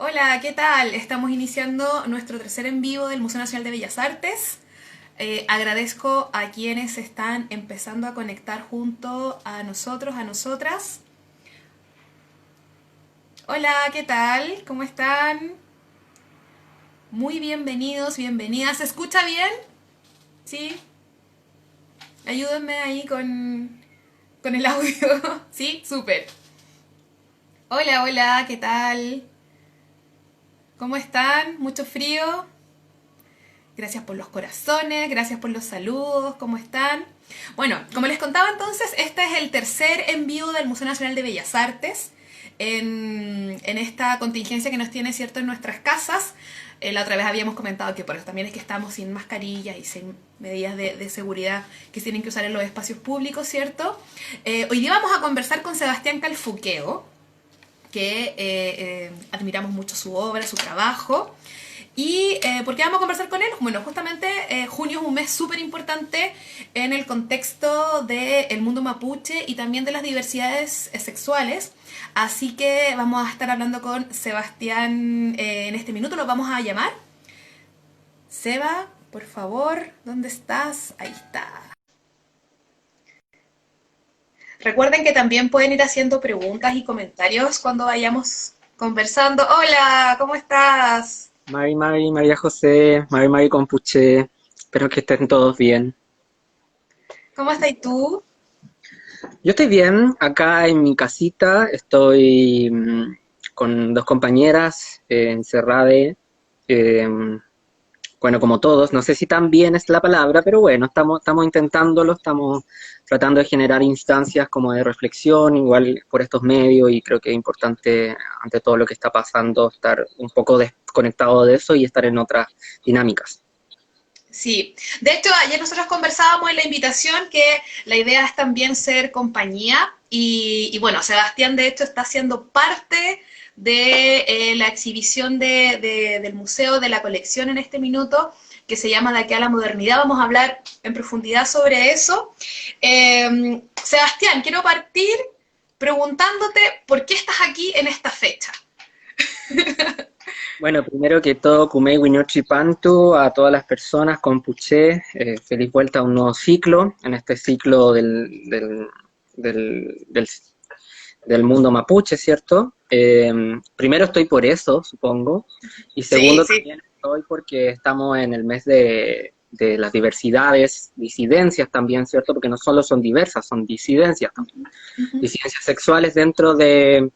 Hola, ¿qué tal? Estamos iniciando nuestro tercer en vivo del Museo Nacional de Bellas Artes. Agradezco a quienes están empezando a conectar junto a nosotros, a nosotras. Hola, ¿qué tal? ¿Cómo están? Muy bienvenidos, bienvenidas. ¿Se escucha bien? ¿Sí? Ayúdenme ahí con el audio. ¿Sí? Súper. Hola, hola, ¿qué tal? ¿Cómo están? ¿Mucho frío? Gracias por los corazones, gracias por los saludos, ¿cómo están? Bueno, como les contaba entonces, este es el tercer envío del Museo Nacional de Bellas Artes en esta contingencia que nos tiene, ¿cierto?, en nuestras casas. La otra vez habíamos comentado que por eso también es que estamos sin mascarillas y sin medidas de seguridad que se tienen que usar en los espacios públicos, ¿cierto? Hoy día vamos a conversar con Sebastián Calfuqueo, que admiramos mucho su obra, su trabajo. ¿Y por qué vamos a conversar con él? Bueno, justamente junio es un mes súper importante en el contexto del mundo mapuche y también de las diversidades sexuales. Así que vamos a estar hablando con Sebastián en este minuto. Lo vamos a llamar. Seba, por favor, ¿dónde estás? Ahí está. Recuerden que también pueden ir haciendo preguntas y comentarios cuando vayamos conversando. Hola, ¿cómo estás? María José, Mari Compuche, espero que estén todos bien. ¿Cómo estás tú? Yo estoy bien, acá en mi casita, estoy con dos compañeras encerrade, eh, bueno, como todos, no sé si tan bien es la palabra, pero bueno, estamos intentándolo, estamos tratando de generar instancias como de reflexión, igual por estos medios, y creo que es importante, ante todo lo que está pasando, estar un poco desconectado de eso y estar en otras dinámicas. Sí, de hecho ayer nosotros conversábamos en la invitación que la idea es también ser compañía y bueno, Sebastián de hecho está siendo parte de la exhibición del museo, de la colección en este minuto, que se llama De aquí a la modernidad. Vamos a hablar en profundidad sobre eso. Sebastián, quiero partir preguntándote por qué estás aquí en esta fecha. Bueno, primero que todo, Kumei Winochi Pantu, a todas las personas con Puché, feliz vuelta a un nuevo ciclo, en este ciclo del, del- del mundo mapuche, ¿cierto? Primero estoy por eso, supongo, y Sí, segundo sí. también estoy porque estamos en el mes de las diversidades, disidencias también, ¿cierto? Porque no solo son diversas, son disidencias también, disidencias sexuales dentro de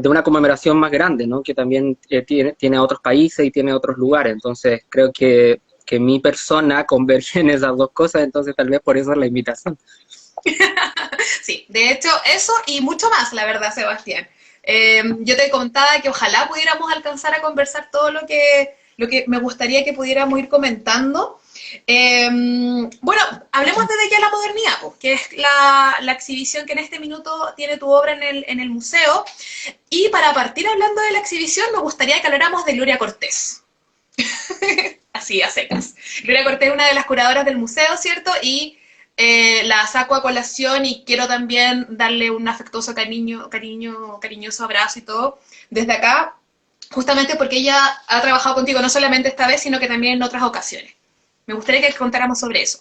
una conmemoración más grande, ¿no? Que también tiene otros países y tiene otros lugares. Entonces, creo que mi persona converge en esas dos cosas, entonces tal vez por eso es la invitación. Sí, de hecho, eso y mucho más, la verdad, Sebastián. Yo te contaba que ojalá pudiéramos alcanzar a conversar todo lo que me gustaría que pudiéramos ir comentando. Bueno, hablemos de ya la modernidad, pues, que es la exhibición que en este minuto tiene tu obra en el museo. Y para partir hablando de la exhibición, me gustaría que habláramos de Gloria Cortés. Así, a secas. Gloria Cortés es una de las curadoras del museo, ¿cierto? Y la saco a colación y quiero también darle un afectuoso cariñoso abrazo y todo desde acá, justamente porque ella ha trabajado contigo no solamente esta vez, sino que también en otras ocasiones. Me gustaría que contáramos sobre eso.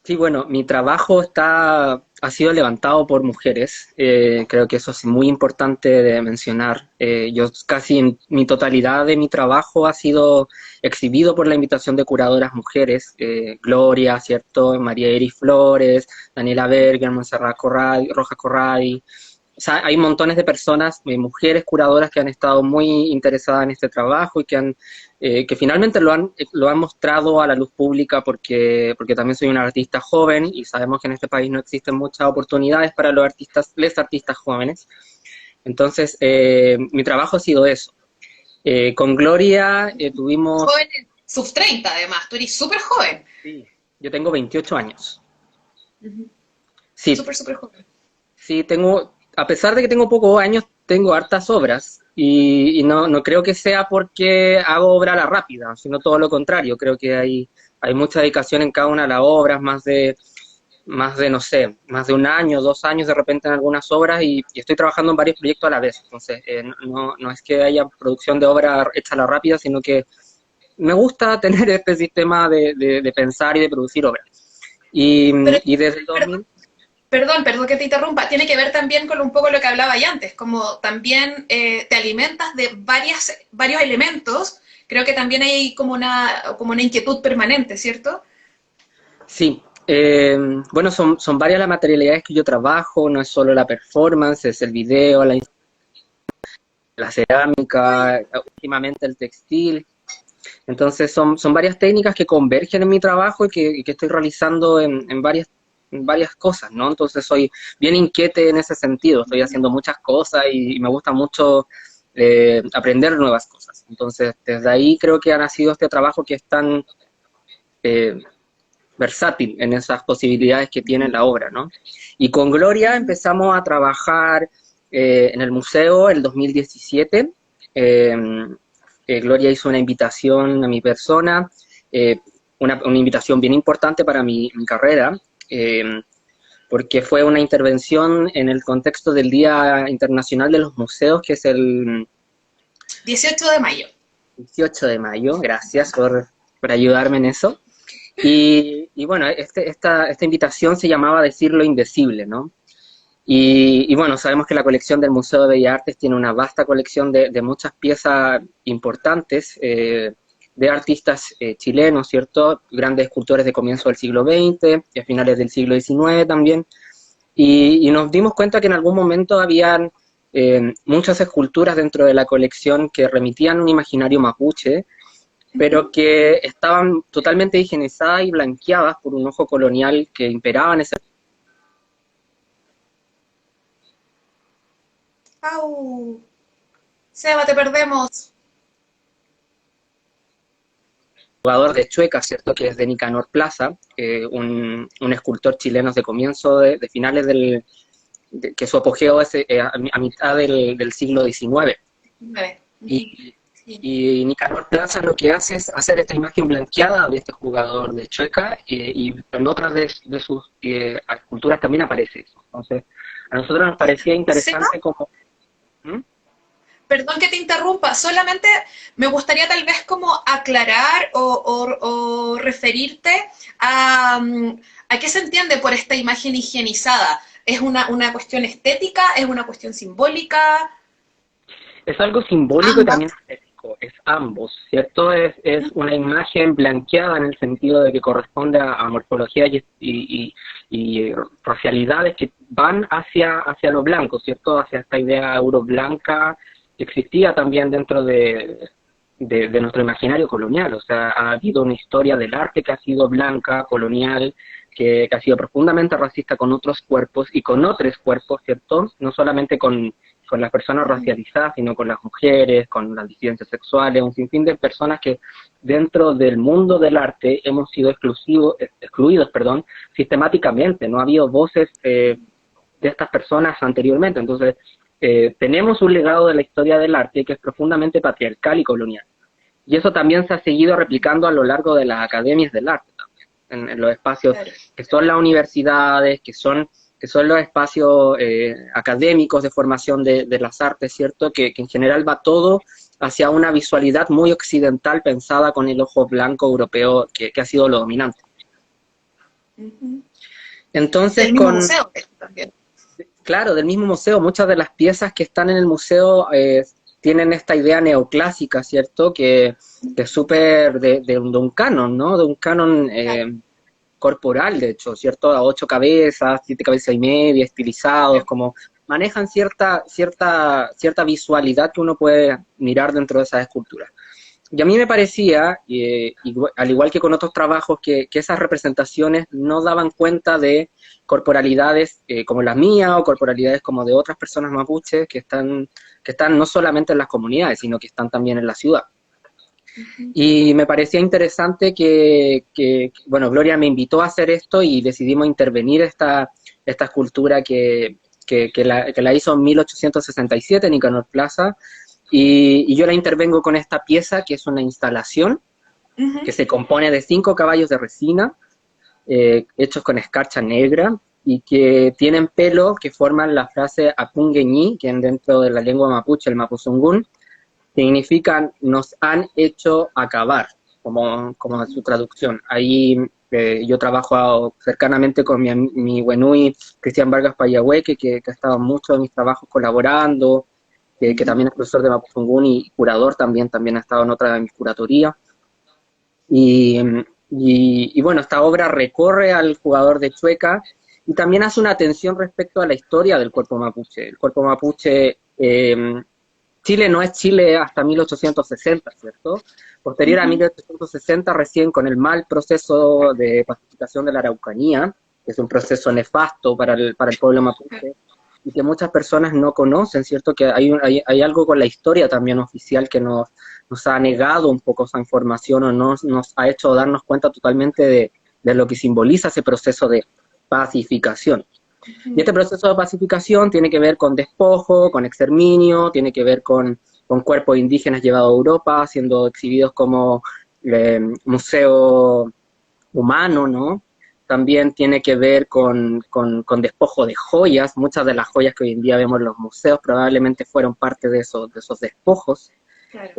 Sí, bueno, mi trabajo ha sido levantado por mujeres. Creo que eso es muy importante de mencionar. Yo casi en mi totalidad de mi trabajo ha sido exhibido por la invitación de curadoras mujeres. Gloria, ¿cierto? María Eri Flores, Daniela Berger, Montserrat Corradi, Roja Corradi. O sea, hay montones de personas, mujeres curadoras que han estado muy interesadas en este trabajo y que finalmente lo han mostrado a la luz pública porque también soy un artista joven y sabemos que en este país no existen muchas oportunidades para los artistas, les artistas jóvenes. Entonces, mi trabajo ha sido eso. Con Gloria tuvimos, Joven, sub 30 además, tú eres súper joven. sí, yo tengo 28 años. Uh -huh. Sí, Súper, súper joven. sí, a pesar de que tengo pocos años, tengo hartas obras y no creo que sea porque hago obra a la rápida, sino todo lo contrario. Creo que hay mucha dedicación en cada una de las obras, más de más de, no sé, más de un año, 2 años de repente en algunas obras y estoy trabajando en varios proyectos a la vez. Entonces, no es que haya producción de obra hecha a la rápida, sino que me gusta tener este sistema de pensar y de producir obras. Y, Pero, y desde el perdón, 2000, perdón que te interrumpa, tiene que ver también con un poco lo que hablaba ya antes, como también te alimentas de varios elementos, creo que también hay como una inquietud permanente, ¿cierto? sí. Bueno, son varias las materialidades que yo trabajo, no es solo la performance, es el video, la Ay, cerámica, últimamente el textil. Entonces son varias técnicas que convergen en mi trabajo y que estoy realizando en varias cosas, ¿no? Entonces soy bien inquiete en ese sentido, estoy haciendo muchas cosas y me gusta mucho aprender nuevas cosas. Entonces desde ahí creo que ha nacido este trabajo que es tan eh, versátil en esas posibilidades que tiene la obra, ¿no? Y con Gloria empezamos a trabajar en el museo el 2017. Eh, Gloria hizo una invitación a mi persona, eh, una invitación bien importante para mi carrera, eh, porque fue una intervención en el contexto del Día Internacional de los Museos, que es el 18 de mayo. 18 de mayo. Gracias por ayudarme en eso. Y bueno, esta invitación se llamaba Decir lo Indecible, ¿no? Y bueno, sabemos que la colección del Museo de Bellas Artes tiene una vasta colección de muchas piezas importantes de artistas chilenos, ¿cierto? Grandes escultores de comienzo del siglo XX y a finales del siglo XIX también. Y nos dimos cuenta que en algún momento habían muchas esculturas dentro de la colección que remitían a un imaginario mapuche, pero que estaban totalmente higienizadas y blanqueadas por un ojo colonial que imperaba en ese ¡Au! Seba, te perdemos. jugador de Chueca, ¿cierto? Que es de Nicanor Plaza, un escultor chileno de comienzo de finales que su apogeo es a mitad del siglo XIX. Vale. Y, Sí. y Nicanor Plaza lo que hace es hacer esta imagen blanqueada de este jugador de Chueca y en otras de sus esculturas también aparece eso. Entonces, a nosotros nos parecía Seba, interesante como... ¿Mm? perdón que te interrumpa, solamente me gustaría tal vez como aclarar o referirte a qué se entiende por esta imagen higienizada. ¿Es una cuestión estética? ¿Es una cuestión simbólica? Es algo simbólico y Ambas. también estético, es ambos, ¿cierto? Es una imagen blanqueada en el sentido de que corresponde a morfologías y racialidades que van hacia lo blanco, ¿cierto? Hacia esta idea euroblanca que existía también dentro de nuestro imaginario colonial. O sea, ha habido una historia del arte que ha sido blanca, colonial, que ha sido profundamente racista con otros cuerpos y con otros cuerpos, ¿cierto? No solamente con las personas racializadas, sino con las mujeres, con las disidencias sexuales, un sinfín de personas que dentro del mundo del arte hemos sido excluidos, sistemáticamente. No ha habido voces de estas personas anteriormente. Entonces, tenemos un legado de la historia del arte que es profundamente patriarcal y colonial. Y eso también se ha seguido replicando a lo largo de las academias del arte también, en los espacios Claro. que son las universidades, que son los espacios académicos de formación de las artes, ¿cierto? Que en general va todo hacia una visualidad muy occidental pensada con el ojo blanco europeo que ha sido lo dominante. Ujú. Entonces, Del mismo museo también. claro, del mismo museo, muchas de las piezas que están en el museo tienen esta idea neoclásica, ¿cierto? Que es súper de un canon, ¿no? De un canon Claro. corporal, de hecho, ¿cierto? A 8 cabezas, 7 cabezas y media, estilizados, como manejan cierta visualidad que uno puede mirar dentro de esas esculturas. Y a mí me parecía, al igual que con otros trabajos, que esas representaciones no daban cuenta de corporalidades como las mías o corporalidades como de otras personas mapuches que están no solamente en las comunidades, sino que están también en la ciudad. Y me parecía interesante bueno, Gloria me invitó a hacer esto y decidimos intervenir esta escultura que la hizo en 1867 en Nicanor Plaza, y yo la intervengo con esta pieza que es una instalación Ujú. que se compone de 5 caballos de resina hechos con escarcha negra y que tienen pelos que forman la frase apungeñi, que dentro de la lengua mapuche, el mapuzungún, significan nos han hecho acabar, como su traducción. Ahí yo trabajo cercanamente con mi Wenui Cristian Vargas Payahueque, que ha estado en muchos de mis trabajos colaborando, que también es profesor de Mapuzungún y curador también ha estado en otra de mis curatorías. Y bueno, esta obra recorre al jugador de Chueca y también hace una atención respecto a la historia del cuerpo mapuche. El cuerpo mapuche, Chile no es Chile hasta 1860, ¿cierto? Posterior a 1860, recién con el mal proceso de pacificación de la Araucanía, que es un proceso nefasto para el pueblo mapuche, y que muchas personas no conocen, ¿cierto? Que hay algo con la historia también oficial que nos ha negado un poco esa información o nos ha hecho darnos cuenta totalmente de lo que simboliza ese proceso de pacificación. Y este proceso de pacificación tiene que ver con despojo, con exterminio, tiene que ver con cuerpos indígenas llevados a Europa, siendo exhibidos como museo humano, ¿no? También tiene que ver con despojo de joyas. Muchas de las joyas que hoy en día vemos en los museos probablemente fueron parte de esos despojos. Claro.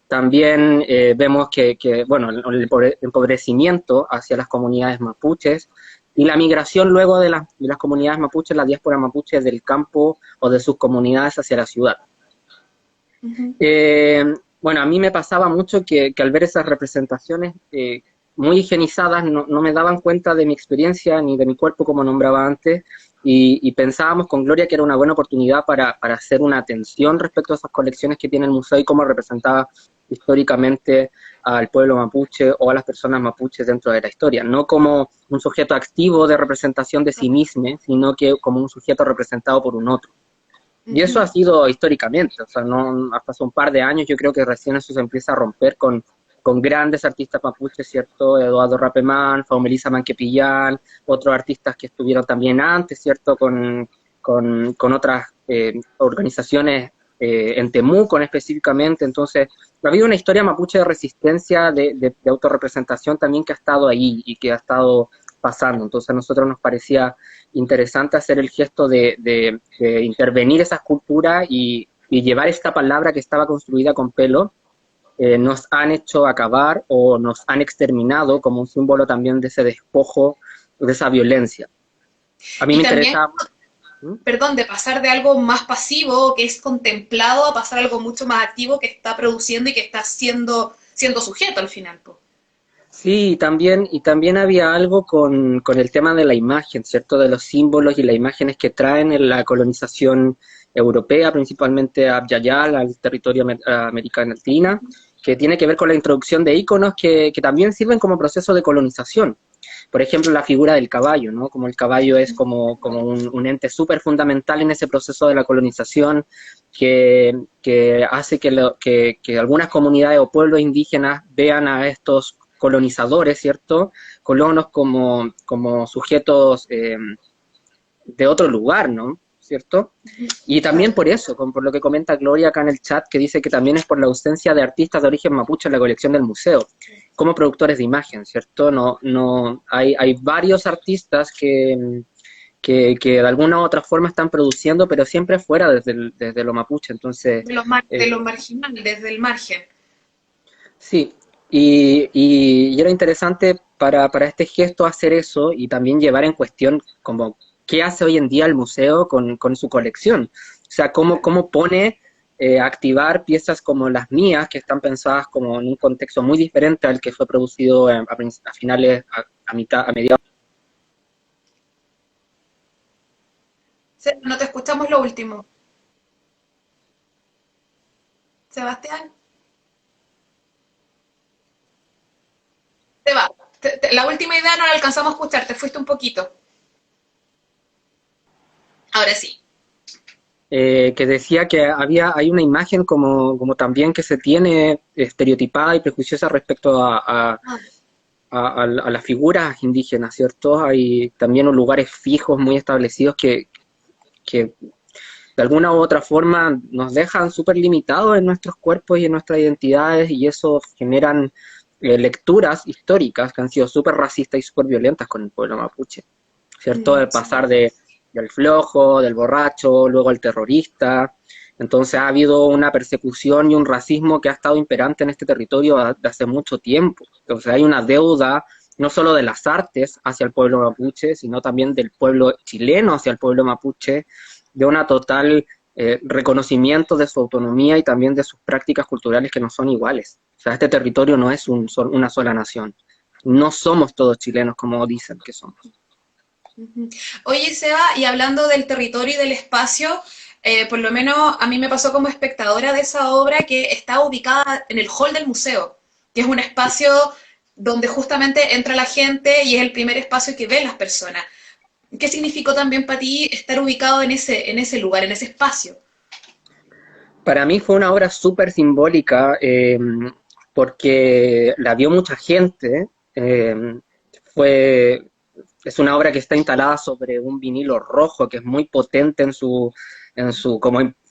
También vemos bueno, el empobrecimiento hacia las comunidades mapuches y la migración luego de las comunidades mapuches, la diáspora mapuche del campo o de sus comunidades hacia la ciudad. Bueno, a mí me pasaba mucho que al ver esas representaciones muy higienizadas no me daban cuenta de mi experiencia ni de mi cuerpo, como nombraba antes, y pensábamos con Gloria que era una buena oportunidad para hacer una atención respecto a esas colecciones que tiene el museo y cómo representaba históricamente al pueblo mapuche o a las personas mapuches dentro de la historia, no como un sujeto activo de representación de sí mismo, sino que como un sujeto representado por un otro. Y eso ha sido históricamente, o sea, hasta hace un par de años yo creo que recién eso se empieza a romper con grandes artistas mapuches, ¿cierto? Eduardo Rapemán, Faumelisa Manquepillán, otros artistas que estuvieron también antes, ¿cierto? Con otras organizaciones en Temuco específicamente. Entonces, ha habido una historia mapuche de resistencia, de autorrepresentación también que ha estado ahí y que ha estado pasando. Entonces, a nosotros nos parecía interesante hacer el gesto de intervenir esas culturas y llevar esta palabra que estaba construida con pelo. Nos han hecho acabar o nos han exterminado como un símbolo también de ese despojo, de esa violencia. A mí y me también, interesa... perdón, de pasar de algo más pasivo, que es contemplado, a pasar a algo mucho más activo que está produciendo y que está siendo sujeto al final. Po. Sí, y también había algo con el tema de la imagen, ¿cierto? De los símbolos y las imágenes que traen en la colonización europea, principalmente a Abya-Yala, al territorio América Latina, que tiene que ver con la introducción de íconos que también sirven como proceso de colonización. Por ejemplo, la figura del caballo, ¿no? Como el caballo es como un ente súper fundamental en ese proceso de la colonización que hace que algunas comunidades o pueblos indígenas vean a estos colonizadores, ¿cierto? Colonos como sujetos de otro lugar, ¿no? ¿Cierto? Y también por eso, por lo que comenta Gloria acá en el chat, que dice que también es por la ausencia de artistas de origen mapuche en la colección del museo, como productores de imagen, ¿cierto? Hay varios artistas que de alguna u otra forma están produciendo, pero siempre fuera desde lo mapuche, entonces... De lo marginal, desde el margen. Sí, y era interesante para este gesto hacer eso y también llevar en cuestión como qué hace hoy en día el museo con su colección. O sea, cómo pone activar piezas como las mías, que están pensadas como en un contexto muy diferente al que fue producido a finales, a mediados. No te escuchamos lo último. Sebastián. Te va. La última idea no la alcanzamos a escuchar, te fuiste un poquito. Ahora sí. Que decía que hay una imagen como también que se tiene estereotipada y prejuiciosa respecto a las figuras indígenas, ¿cierto? Hay también lugares fijos muy establecidos que de alguna u otra forma nos dejan súper limitados en nuestros cuerpos y en nuestras identidades y eso generan lecturas históricas que han sido súper racistas y súper violentas con el pueblo mapuche, ¿cierto? El pasar del flojo, del borracho, luego al terrorista. Entonces ha habido una persecución y un racismo que ha estado imperante en este territorio de hace mucho tiempo. Entonces hay una deuda no solo de las artes hacia el pueblo mapuche, sino también del pueblo chileno hacia el pueblo mapuche, de una total reconocimiento de su autonomía y también de sus prácticas culturales que no son iguales. O sea, este territorio no es una sola nación. No somos todos chilenos como dicen que somos. Oye, Seba, y hablando del territorio y del espacio, por lo menos a mí me pasó como espectadora de esa obra que está ubicada en el hall del museo, que es un espacio donde justamente entra la gente y es el primer espacio que ven las personas. ¿Qué significó también para ti estar ubicado en ese lugar, en ese espacio? Para mí fue una obra súper simbólica porque la vio mucha gente. Fue, es una obra que está instalada sobre un vinilo rojo que es muy potente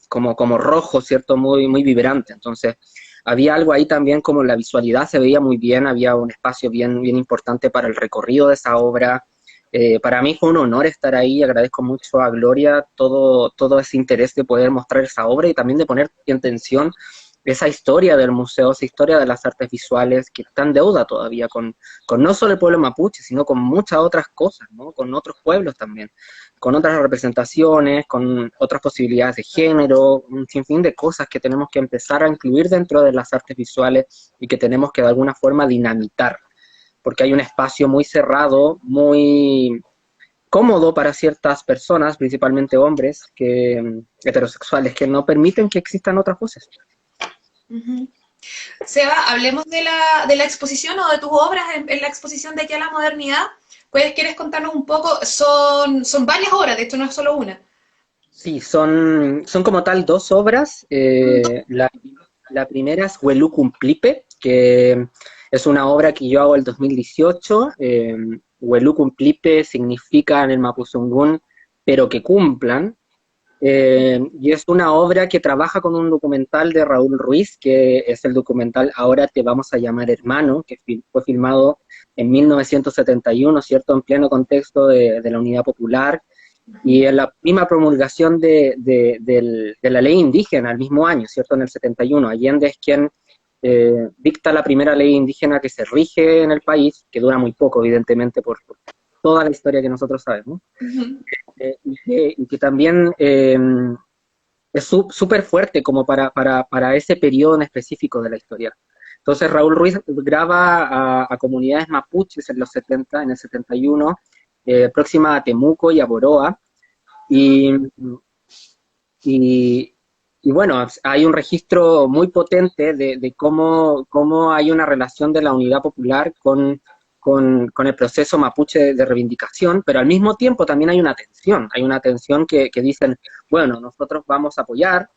como rojo, ¿cierto? Muy vibrante. Entonces, había algo ahí también como la visualidad se veía muy bien, había un espacio bien importante para el recorrido de esa obra. Para mí fue un honor estar ahí, agradezco mucho a Gloria todo ese interés de poder mostrar esa obra y también de poner en tensión esa historia del museo, esa historia de las artes visuales que está en deuda todavía con no solo el pueblo mapuche, sino con muchas otras cosas, ¿no? Con otros pueblos también, con otras representaciones, con otras posibilidades de género, un sinfín de cosas que tenemos que empezar a incluir dentro de las artes visuales y que tenemos que de alguna forma dinamitar, porque hay un espacio muy cerrado, muy cómodo para ciertas personas, principalmente hombres, heterosexuales, que no permiten que existan otras voces. Uh-huh. Seba, hablemos de la exposición o de tus obras en la exposición de aquí a la modernidad. ¿Puedes, quieres contarnos un poco? Son varias obras, de hecho no es solo una. Sí, son como tal dos obras. La primera es Huelú Cumplipe, que es una obra que yo hago el 2018. Huelú Cumplipe significa en el Mapuzungún, pero que cumplan. Y es una obra que trabaja con un documental de Raúl Ruiz, que es el documental Ahora te vamos a llamar hermano, que fue filmado en 1971, ¿cierto? En pleno contexto de la Unidad Popular y en la misma promulgación de la ley indígena el mismo año, ¿cierto? En el 71. Allende es quien dicta la primera ley indígena que se rige en el país, que dura muy poco, evidentemente, por toda la historia que nosotros sabemos. Uh-huh. Y que también es súper fuerte como para ese periodo en específico de la historia. Entonces Raúl Ruiz graba a comunidades mapuches en los 70, en el 71, próxima a Temuco y a Boroa, y, y, y bueno, hay un registro muy potente de cómo hay una relación de la unidad popular con el proceso mapuche de reivindicación, pero al mismo tiempo también hay una tensión que dicen, bueno, nosotros vamos a apoyar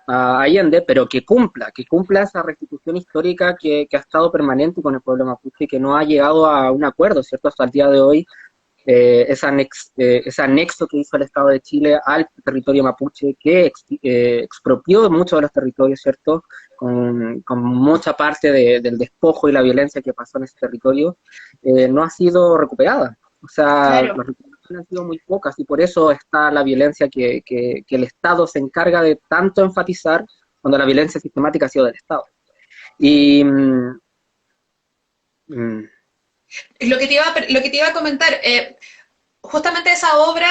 a Allende, pero que cumpla esa restitución histórica que ha estado permanente con el pueblo mapuche y que no ha llegado a un acuerdo, ¿cierto? Hasta el día de hoy, ese anexo que hizo el Estado de Chile al territorio mapuche, que expropió muchos de los territorios, ¿cierto? Con mucha parte del despojo y la violencia que pasó en ese territorio, no ha sido recuperada. O sea, Claro. las recuperaciones han sido muy pocas y por eso está la violencia que el Estado se encarga de tanto enfatizar cuando la violencia sistemática ha sido del Estado. Y mm, Lo que te iba a comentar, justamente esa obra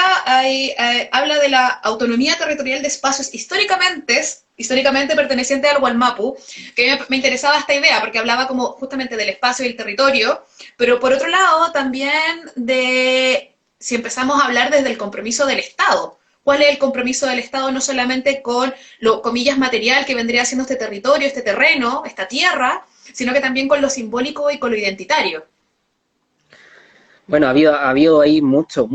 habla de la autonomía territorial de espacios históricamente pertenecientes al Gualmapu, que me interesaba esta idea porque hablaba como justamente del espacio y el territorio, pero por otro lado también de si empezamos a hablar desde el compromiso del Estado. ¿Cuál es el compromiso del Estado no solamente con lo comillas material que vendría siendo este territorio, este terreno, esta tierra, sino que también con lo simbólico y con lo identitario? bueno, ha habido ahí mucho,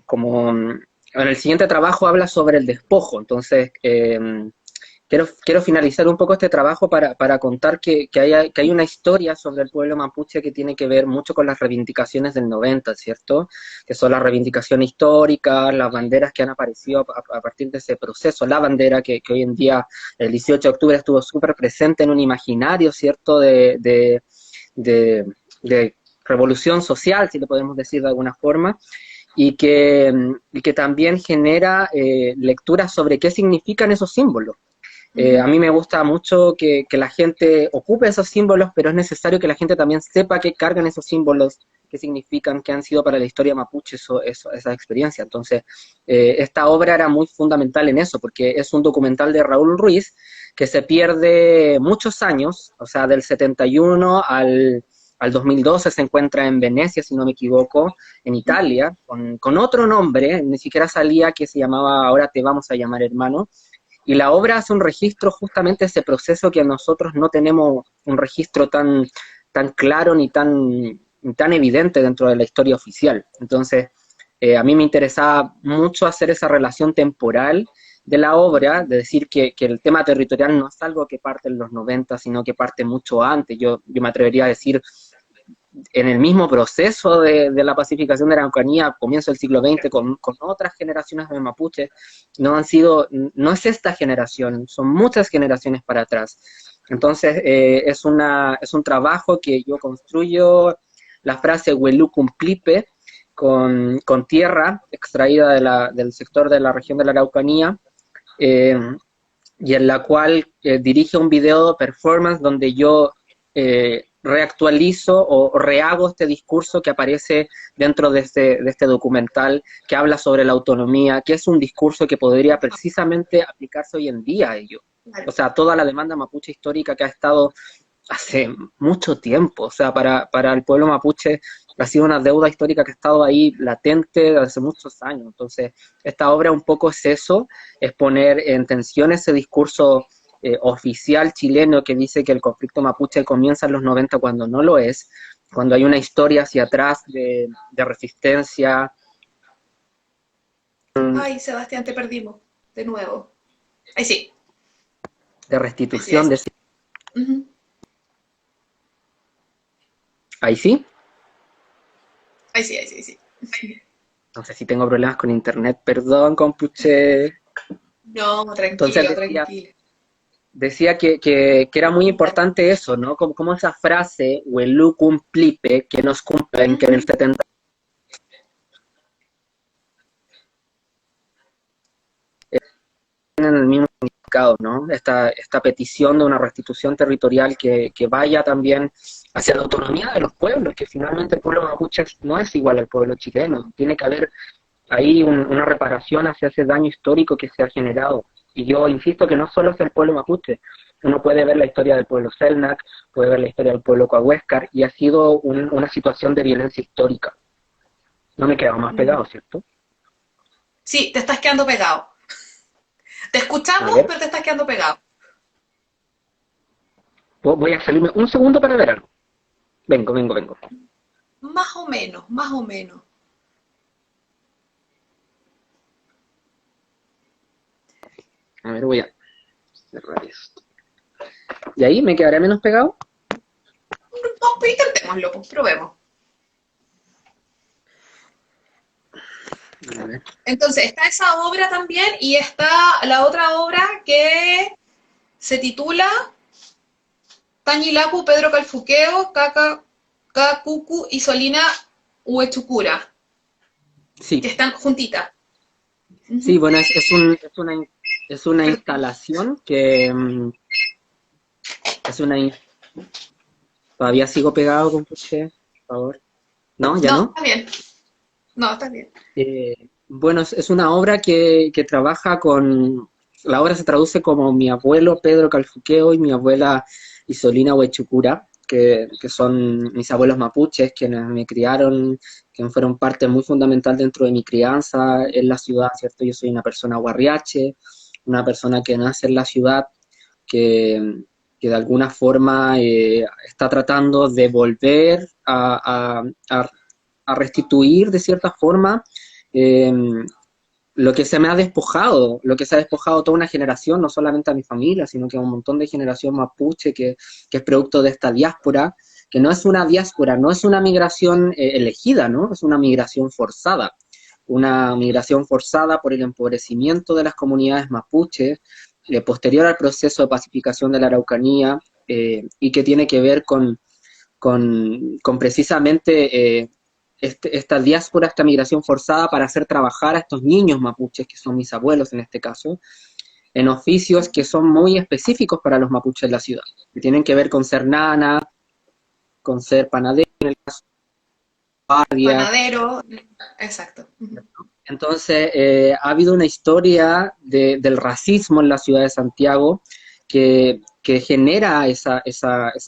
como en el siguiente trabajo habla sobre el despojo, entonces quiero finalizar un poco este trabajo para contar que hay una historia sobre el pueblo mapuche que tiene que ver mucho con las reivindicaciones del 90, ¿cierto? Que son las reivindicaciones históricas, las banderas que han aparecido a partir de ese proceso, la bandera que hoy en día, el 18 de octubre, estuvo súper presente en un imaginario, ¿cierto? de revolución social, si le podemos decir de alguna forma, y que también genera lecturas sobre qué significan esos símbolos. A mí me gusta mucho que la gente ocupe esos símbolos, pero es necesario que la gente también sepa qué cargan esos símbolos, qué significan, qué han sido para la historia mapuche esa experiencia. Entonces, esta obra era muy fundamental en eso, porque es un documental de Raúl Ruiz que se pierde muchos años, o sea, del 71 al 2012 se encuentra en Venecia, si no me equivoco, en Italia, con otro nombre, ni siquiera salía, que se llamaba Ahora te vamos a llamar hermano, y la obra hace un registro justamente de ese proceso que nosotros no tenemos un registro tan claro ni tan evidente dentro de la historia oficial. Entonces, a mí me interesaba mucho hacer esa relación temporal de la obra, de decir que el tema territorial no es algo que parte en los 90, sino que parte mucho antes. Yo me atrevería a decir en el mismo proceso de la pacificación de la Araucanía, comienzo del siglo XX, con otras generaciones de mapuches, no es esta generación, son muchas generaciones para atrás. Entonces, es un trabajo que yo construyo la frase Huelú Cumplipe con tierra extraída del sector de la región de la Araucanía, y en la cual dirige un video performance donde yo reactualizo o rehago este discurso que aparece dentro de este documental, que habla sobre la autonomía, que es un discurso que podría precisamente aplicarse hoy en día a ello. O sea, toda la demanda mapuche histórica que ha estado hace mucho tiempo, o sea, para el pueblo mapuche ha sido una deuda histórica que ha estado ahí latente desde hace muchos años. Entonces, esta obra un poco es eso, es poner en tensión ese discurso oficial chileno que dice que el conflicto mapuche comienza en los 90 cuando no lo es, cuando hay una historia hacia atrás de resistencia. Ay, Sebastián, te perdimos. De nuevo. Ahí sí. De restitución. Ahí sí. ¿Ahí sí? Ahí sí, ahí sí, ahí sí. No sé si tengo problemas con internet, perdón, compuche. No, tranquilo, Entonces tranquilo. decía que era muy importante eso, ¿no? Como esa frase, Huelú Cumplipe, que nos cumplen, que en el 70 tienen el mismo significado, ¿no? Esta petición de una restitución territorial que vaya también hacia la autonomía de los pueblos, que finalmente el pueblo mapuche no es igual al pueblo chileno, tiene que haber ahí una reparación hacia ese daño histórico que se ha generado. Y yo insisto que no solo es el pueblo mapuche, uno puede ver la historia del pueblo Selknam, puede ver la historia del pueblo Coahuéscar, y ha sido una situación de violencia histórica. No me he quedado más pegado, ¿cierto? Sí, te estás quedando pegado. Te escuchamos, pero te estás quedando pegado. Voy a salirme un segundo para ver algo. Vengo. Más o menos, más o menos. A ver, voy a cerrar esto. ¿Y ahí me quedaré menos pegado? No, pues intentémoslo, pues probemos. A ver. Entonces, está esa obra también y está la otra obra que se titula Tañilapu, Pedro Calfuqueo, Kakuku y Solina Huechucura. Sí. Que están juntitas. Sí, bueno, es una instalación que todavía sigo pegado, compuche, por favor. ¿No? ¿Ya no? Está bien. No, está bien. Bueno, es una obra que trabaja con... La obra se traduce como mi abuelo Pedro Calfuqueo y mi abuela Isolina Huechucura, que son mis abuelos mapuches, quienes me criaron, que fueron parte muy fundamental dentro de mi crianza en la ciudad, ¿cierto? Yo soy una persona guarriache, una persona que nace en la ciudad, que de alguna forma está tratando de volver a restituir de cierta forma lo que se me ha despojado, lo que se ha despojado toda una generación, no solamente a mi familia, sino que a un montón de generación mapuche que es producto de esta diáspora, que no es una diáspora, no es una migración elegida, ¿no? Es una migración forzada por el empobrecimiento de las comunidades mapuches, posterior al proceso de pacificación de la Araucanía, y que tiene que ver con con precisamente esta diáspora, esta migración forzada para hacer trabajar a estos niños mapuches, que son mis abuelos en este caso, en oficios que son muy específicos para los mapuches de la ciudad, que tienen que ver con ser nana, con ser panadero, en el caso de guardia. Panadero, exacto. Entonces, ha habido una historia del racismo en la ciudad de Santiago que genera esa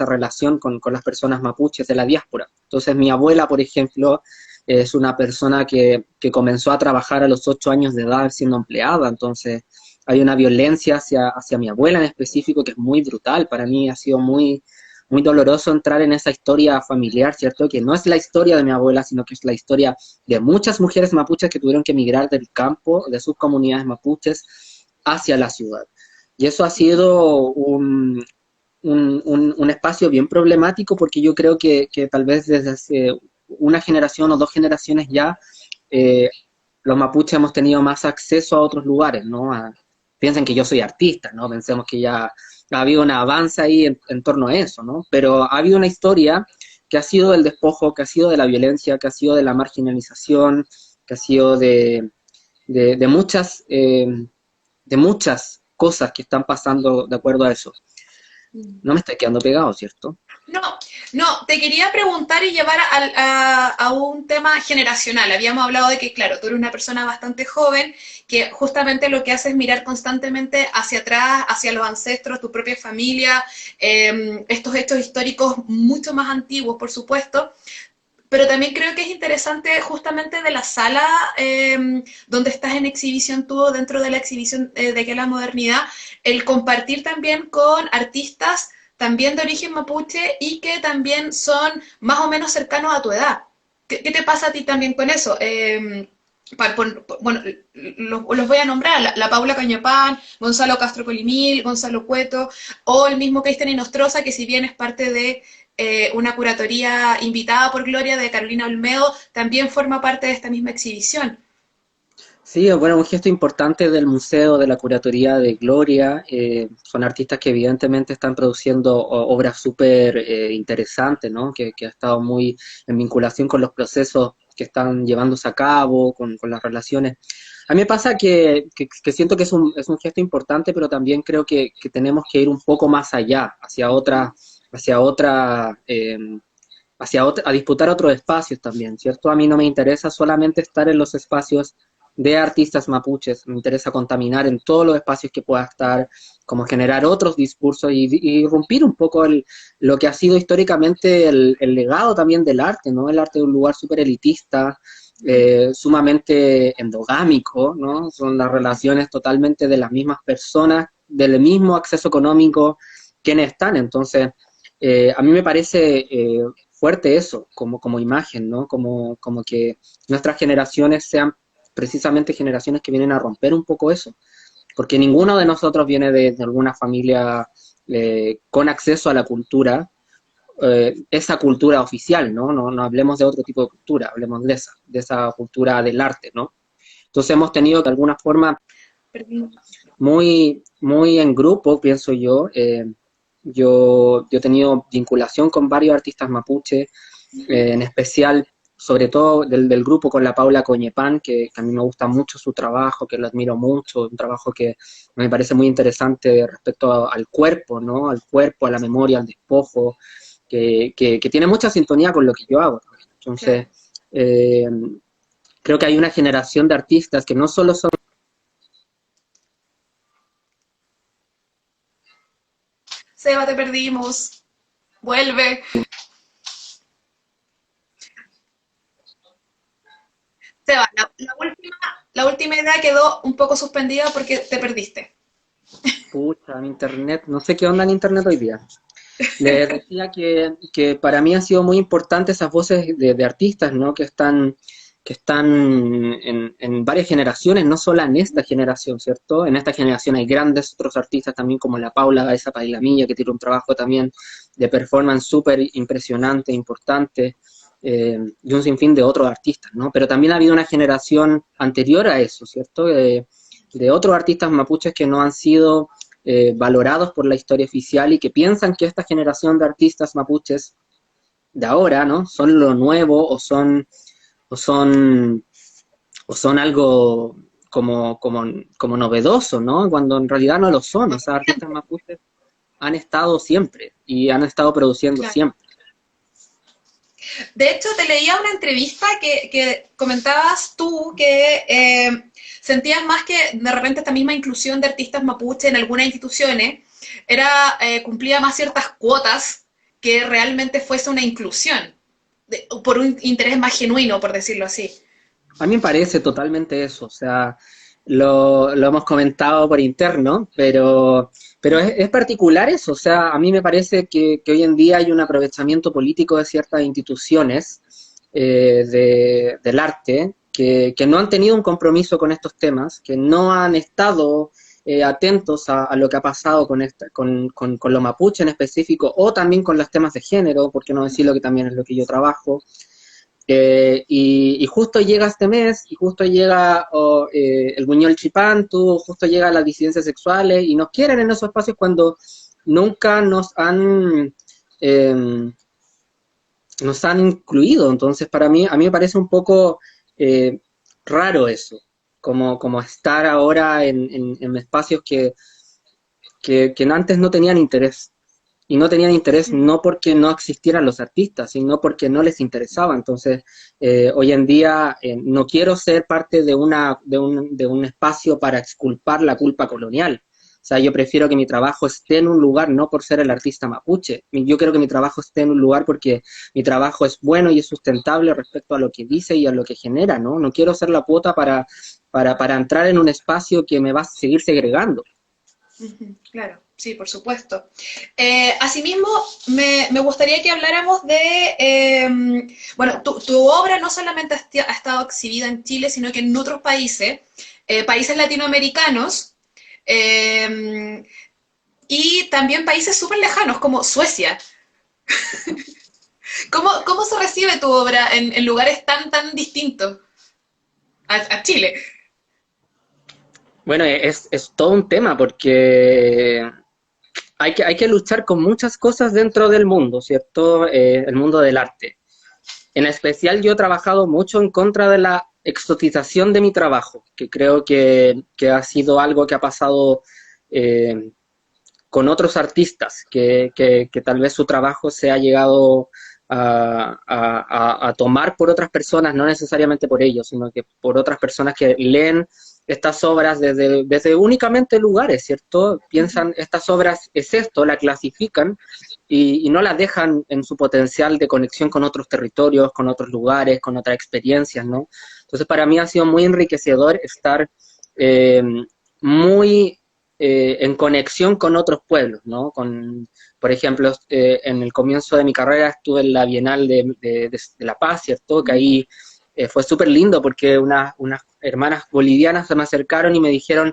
relación con las personas mapuches de la diáspora. Entonces, mi abuela, por ejemplo, es una persona que comenzó a trabajar a los 8 años de edad siendo empleada, entonces hay una violencia hacia mi abuela en específico que es muy brutal. Para mí ha sido muy doloroso entrar en esa historia familiar, ¿cierto? Que no es la historia de mi abuela, sino que es la historia de muchas mujeres mapuches que tuvieron que emigrar del campo, de sus comunidades mapuches, hacia la ciudad. Y eso ha sido un espacio bien problemático porque yo creo que tal vez desde hace una generación o 2 generaciones ya, los mapuches hemos tenido más acceso a otros lugares, ¿no? Piensen que yo soy artista, ¿no? Pensemos que ya ha habido un avance ahí en torno a eso, ¿no? Pero ha habido una historia que ha sido del despojo, que ha sido de la violencia, que ha sido de la marginalización, que ha sido de muchas cosas que están pasando de acuerdo a eso. No me estoy quedando pegado, ¿cierto? No, no, te quería preguntar y llevar a un tema generacional. Habíamos hablado de que, claro, tú eres una persona bastante joven, que justamente lo que hace es mirar constantemente hacia atrás, hacia los ancestros, tu propia familia, estos hechos históricos mucho más antiguos, por supuesto. Pero también creo que es interesante justamente de la sala donde estás en exhibición tú, dentro de la exhibición de que la modernidad, el compartir también con artistas también de origen mapuche y que también son más o menos cercanos a tu edad. ¿Qué te pasa a ti también con eso? Bueno, los voy a nombrar, la Paula Cañapán, Gonzalo Castro Colimil, Gonzalo Cueto, o el mismo Cristian Inostroza, que si bien es parte de una curatoría invitada por Gloria de Carolina Olmedo, también forma parte de esta misma exhibición. Sí, bueno, un gesto importante del museo, de la curatoría de Gloria, son artistas que evidentemente están produciendo obras súper interesantes, ¿no? Que ha estado muy en vinculación con los procesos que están llevándose a cabo, con las relaciones. A mí me pasa que siento que es un gesto importante, pero también creo que tenemos que ir un poco más allá, hacia otra, a disputar otros espacios también, ¿cierto? A mí no me interesa solamente estar en los espacios de artistas mapuches, me interesa contaminar en todos los espacios que pueda estar, como generar otros discursos y irrumpir un poco lo que ha sido históricamente el legado también del arte, ¿no? El arte es un lugar súper elitista, sumamente endogámico, ¿no? Son las relaciones totalmente de las mismas personas, del mismo acceso económico, quienes están. Entonces, a mí me parece fuerte eso, como imagen, ¿no? Como que nuestras generaciones sean precisamente generaciones que vienen a romper un poco eso, porque ninguno de nosotros viene de alguna familia con acceso a la cultura, esa cultura oficial, ¿no? No hablemos de otro tipo de cultura, hablemos de esa cultura del arte, ¿no? Entonces hemos tenido de alguna forma muy en grupo, pienso yo. Yo he tenido vinculación con varios artistas mapuche, en especial, sobre todo del grupo con la Paula Coñepán, que a mí me gusta mucho su trabajo, que lo admiro mucho, un trabajo que me parece muy interesante respecto al cuerpo, ¿no? Al cuerpo, a la memoria, al despojo, que tiene mucha sintonía con lo que yo hago. Entonces, creo que hay una generación de artistas que no solo son... Seba, te perdimos. Vuelve. Seba, la última idea quedó un poco suspendida porque te perdiste. Pucha, en internet, no sé qué onda en internet hoy día. Les decía que para mí han sido muy importantes esas voces de artistas, ¿no? Que están en varias generaciones, no solo en esta generación, ¿cierto? En esta generación hay grandes otros artistas también como la Paula Gaeza Pailamilla, que tiene un trabajo también de performance súper impresionante, importante, y un sinfín de otros artistas, ¿no? Pero también ha habido una generación anterior a eso, ¿cierto? De otros artistas mapuches que no han sido valorados por la historia oficial y que piensan que esta generación de artistas mapuches de ahora, ¿no? Son lo nuevo o son, o son algo como novedoso, ¿no? Cuando en realidad no lo son. O sea, artistas mapuches han estado siempre y han estado produciendo Claro. siempre. De hecho, te leía una entrevista que comentabas tú que sentías más que de repente esta misma inclusión de artistas mapuche en algunas instituciones cumplía más ciertas cuotas que realmente fuese una inclusión, por un interés más genuino, por decirlo así. A mí me parece totalmente eso, o sea, lo hemos comentado por interno, pero es particular eso, o sea, a mí me parece que hoy en día hay un aprovechamiento político de ciertas instituciones del arte que no han tenido un compromiso con estos temas, que no han estado atentos a lo que ha pasado con lo mapuche en específico, o también con los temas de género, por qué no decirlo que también es lo que yo trabajo. Y justo llega este mes, y justo llega el Buñuel Chipantu, justo llega las disidencias sexuales, y nos quieren en esos espacios cuando nunca eh, nos han incluido. Entonces, a mí me parece un poco eh, raro eso, como estar ahora en espacios que antes no tenían interés. Y no tenían interés no porque no existieran los artistas, sino porque no les interesaba. Entonces, hoy en día no quiero ser parte de un espacio para exculpar la culpa colonial. O sea, yo prefiero que mi trabajo esté en un lugar no por ser el artista mapuche. Yo quiero que mi trabajo esté en un lugar porque mi trabajo es bueno y es sustentable respecto a lo que dice y a lo que genera, ¿no? No quiero ser la cuota para entrar en un espacio que me va a seguir segregando. Claro, sí, por supuesto. Asimismo, me gustaría que habláramos de, bueno, tu obra no solamente ha estado exhibida en Chile, sino que en otros países, países latinoamericanos, eh, y también países súper lejanos como Suecia. ¿Cómo se recibe tu obra en lugares tan distintos a Chile? Bueno, es todo un tema porque hay que luchar con muchas cosas dentro del mundo, ¿cierto? El mundo del arte. En especial yo he trabajado mucho en contra de la exotización de mi trabajo, que creo que ha sido algo que ha pasado eh, con otros artistas, que tal vez su trabajo se ha llegado a tomar por otras personas, no necesariamente por ellos, sino que por otras personas que leen estas obras desde únicamente lugares, ¿cierto? Piensan, estas obras es esto, la clasifican y no las dejan en su potencial de conexión con otros territorios, con otros lugares, con otras experiencias, ¿no? Entonces, para mí ha sido muy enriquecedor estar eh, muy en conexión con otros pueblos, ¿no? Por ejemplo, en el comienzo de mi carrera estuve en la Bienal de La Paz, ¿cierto? Que ahí fue súper lindo porque unas hermanas bolivianas se me acercaron y me dijeron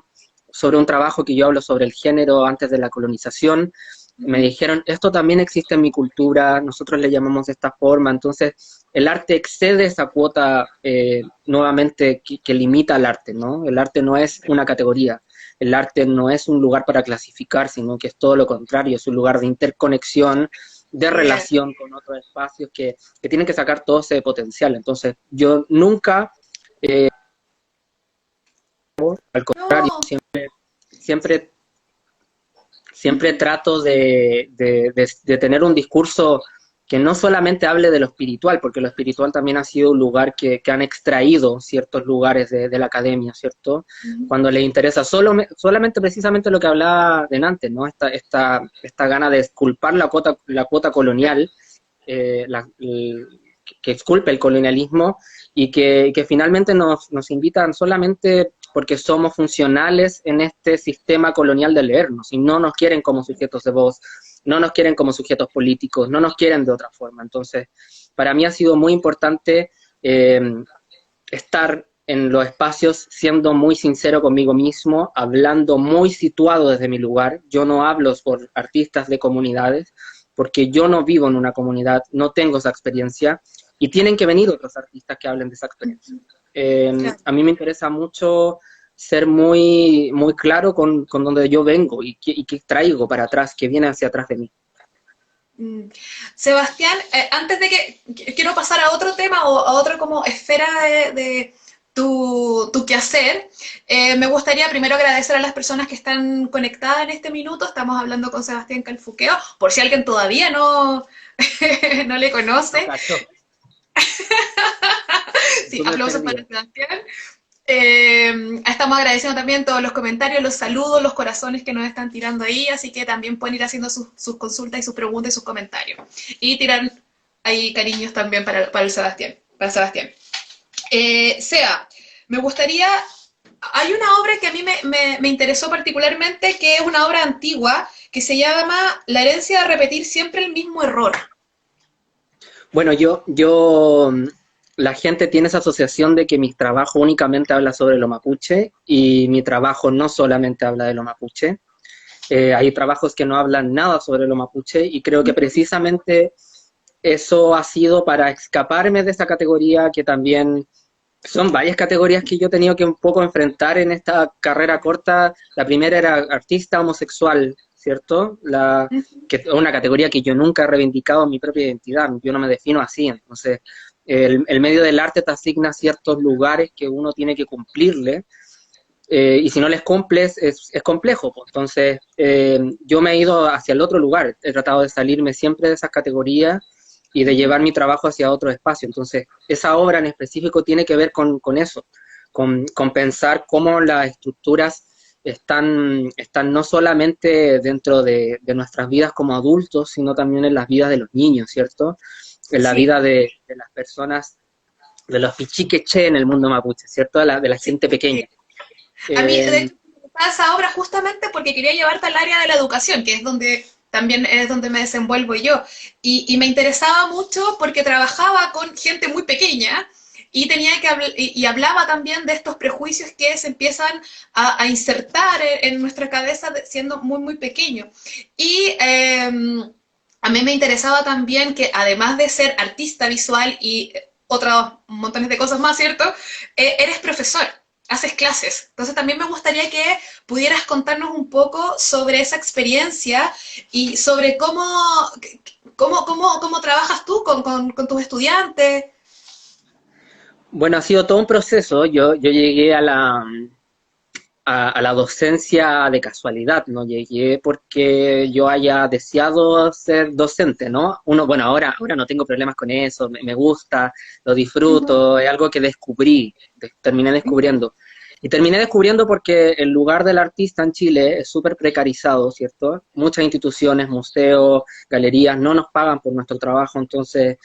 sobre un trabajo que yo hablo sobre el género antes de la colonización. Me dijeron, esto también existe en mi cultura, nosotros le llamamos de esta forma, entonces el arte excede esa cuota nuevamente que limita al arte, ¿no? El arte no es una categoría, el arte no es un lugar para clasificar, sino que es todo lo contrario, es un lugar de interconexión, de relación con otros espacios que tienen que sacar todo ese potencial. Entonces, yo nunca, al contrario, No, siempre, siempre trato de tener un discurso que no solamente hable de lo espiritual, porque lo espiritual también ha sido un lugar que han extraído ciertos lugares de la academia, ¿cierto? Cuando les interesa solamente precisamente lo que hablaba de antes, ¿no? Esta gana de exculpar la cuota colonial, que exculpe el colonialismo y que finalmente nos invitan solamente porque somos funcionales en este sistema colonial de leernos y no nos quieren como sujetos de voz, no nos quieren como sujetos políticos, no nos quieren de otra forma. Entonces, para mí ha sido muy importante estar en los espacios siendo muy sincero conmigo mismo, hablando muy situado desde mi lugar. Yo no hablo por artistas de comunidades, porque yo no vivo en una comunidad, no tengo esa experiencia, y tienen que venir otros artistas que hablen de esa experiencia. claro. A mí me interesa mucho ser muy claro con donde yo vengo y qué traigo para atrás, que viene hacia atrás de mí. Mm. Sebastián, antes de quiero pasar a otro tema o a otra como esfera de tu quehacer, me gustaría primero agradecer a las personas que están conectadas en este minuto. Estamos hablando con Sebastián Calfuqueo, por si alguien todavía no, no le No conoce. cacho, Sí, súper aplausos para perdido. Sebastián. Estamos agradeciendo también todos los comentarios, los saludos, los corazones que nos están tirando ahí, así que también pueden ir haciendo sus consultas y sus preguntas y sus comentarios. Y tirar ahí cariños también para el Sebastián. Para Sebastián. Sea, me gustaría... Hay una obra que a mí me interesó particularmente, que es una obra antigua, que se llama La herencia de repetir siempre el mismo error. Bueno, la gente tiene esa asociación de que mi trabajo únicamente habla sobre lo mapuche y mi trabajo no solamente habla de lo mapuche. Hay trabajos que no hablan nada sobre lo mapuche y creo que precisamente eso ha sido para escaparme de esa categoría que también son varias categorías que yo he tenido que un poco enfrentar en esta carrera corta. La primera era artista homosexual, ¿cierto? Que es una categoría que yo nunca he reivindicado en mi propia identidad, yo no me defino así. Entonces, el medio del arte te asigna ciertos lugares que uno tiene que cumplirle, y si no les cumples es complejo. Pues. Entonces, yo me he ido hacia el otro lugar, he tratado de salirme siempre de esas categorías y de llevar mi trabajo hacia otro espacio. Entonces, esa obra en específico tiene que ver con eso, con pensar cómo las estructuras están no solamente dentro de nuestras vidas como adultos, sino también en las vidas de los niños, ¿cierto? En la Sí, vida de las personas, de los pichiqueche en el mundo mapuche, ¿cierto? De la sí, gente pequeña. sí. A mí, de Eh, hecho, me gustaba esa obra justamente porque quería llevarte al área de la educación, que es donde también es donde me desenvuelvo yo. Y me interesaba mucho porque trabajaba con gente muy pequeña y tenía que y hablaba también de estos prejuicios que se empiezan a insertar en nuestra cabeza siendo muy, muy pequeño. Y a mí me interesaba también que además de ser artista visual y otros montones de cosas más, ¿cierto? Eres profesor, haces clases. Entonces también me gustaría que pudieras contarnos un poco sobre esa experiencia y sobre cómo trabajas tú con tus estudiantes. bueno, ha sido todo un proceso. Yo llegué a la docencia de casualidad, no llegué porque yo haya deseado ser docente, ¿no? Bueno, ahora no tengo problemas con eso, me gusta, lo disfruto, es algo que descubrí, terminé descubriendo. Y terminé descubriendo porque el lugar del artista en Chile es súper precarizado, ¿cierto? Muchas instituciones, museos, galerías no nos pagan por nuestro trabajo, entonces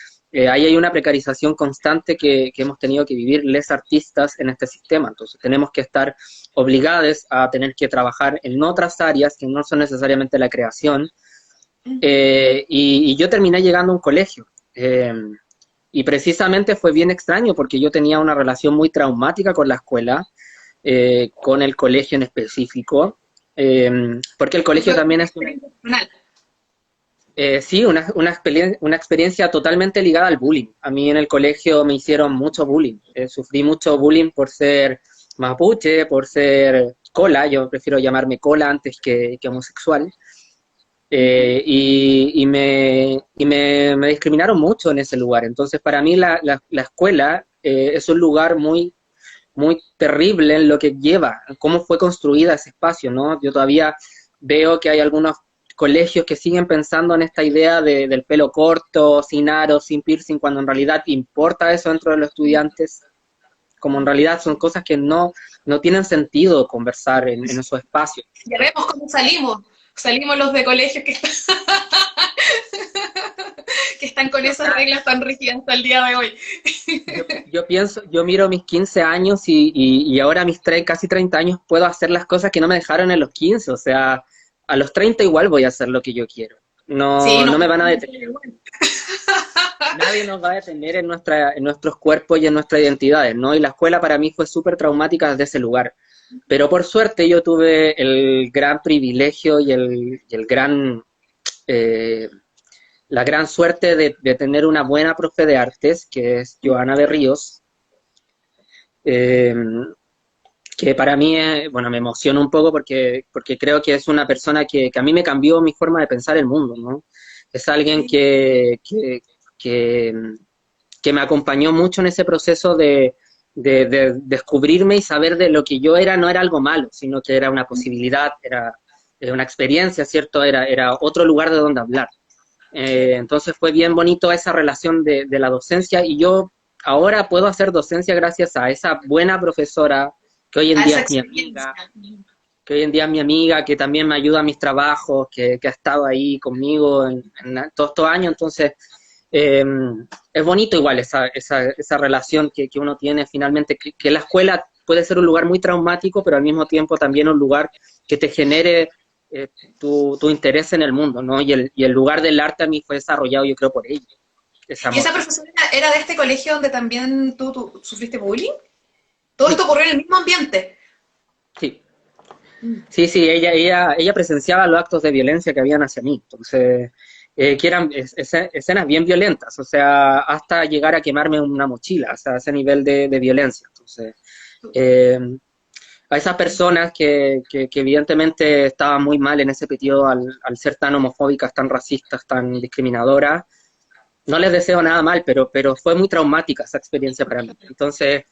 ahí hay una precarización constante que hemos tenido que vivir les artistas en este sistema. Entonces tenemos que estar obligados a tener que trabajar en otras áreas que no son necesariamente la creación. Y yo terminé llegando a un colegio. Y precisamente fue bien extraño porque yo tenía una relación muy traumática con la escuela, con el colegio en específico, porque el colegio Fue una también es experiencia personal. sí, una experiencia totalmente ligada al bullying. A mí en el colegio me hicieron mucho bullying. Sufrí mucho bullying por ser mapuche, por ser cola. Yo prefiero llamarme cola antes que homosexual. Me discriminaron mucho en ese lugar. Entonces, para mí la escuela es un lugar muy, muy terrible en lo que lleva, en cómo fue construida ese espacio, ¿no? Yo todavía veo que hay algunos colegios que siguen pensando en esta idea del pelo corto, sin aros, sin piercing, cuando en realidad importa eso dentro de los estudiantes, como en realidad son cosas que no tienen sentido conversar en esos espacios. Ya vemos cómo salimos. Salimos los de colegios que están con O esas sea, reglas tan rígidas hasta el día de hoy. yo miro mis 15 años y ahora mis casi 30 años puedo hacer las cosas que no me dejaron en los 15. O sea, a los 30 igual voy a hacer lo que yo quiero. Sí, No nos me van a podemos detener. hacer igual. Nadie nos va a detener en nuestros cuerpos y en nuestras identidades, ¿no? Y la escuela para mí fue súper traumática desde ese lugar. Pero por suerte yo tuve el gran privilegio y eh, la gran suerte de tener una buena profe de artes, que es Joana de Ríos, eh, que para mí, bueno, me emociona un poco porque creo que es una persona que a mí me cambió mi forma de pensar el mundo, ¿no? Es alguien Sí. que, que me acompañó mucho en ese proceso de descubrirme y saber de lo que yo era no era algo malo, sino que era una posibilidad, era una experiencia, ¿cierto? Era otro lugar de donde hablar. Sí. Entonces fue bien bonito esa relación de la docencia y yo ahora puedo hacer docencia gracias a esa buena profesora que hoy en A día esa es mi amiga, experiencia. que también me ayuda a mis trabajos, que ha estado ahí conmigo en todos estos años. Entonces, eh, es bonito igual esa relación que uno tiene finalmente, que la escuela puede ser un lugar muy traumático, pero al mismo tiempo también un lugar que te genere tu interés en el mundo, ¿no? Y el lugar del arte a mí fue desarrollado, yo creo, por ello, ese ¿Y amor. esa profesora era de este colegio donde también tú sufriste bullying? Todo esto Sí, ocurrió en el mismo ambiente. sí. Mm. Sí, sí, ella presenciaba los actos de violencia que habían hacia mí, entonces, que eran escenas bien violentas, o sea, hasta llegar a quemarme una mochila, o sea, ese nivel de violencia. Entonces, eh, a esas personas que evidentemente estaban muy mal en ese periodo al ser tan homofóbicas, tan racistas, tan discriminadoras, no les deseo nada mal, pero fue muy traumática esa experiencia para mí. Entonces,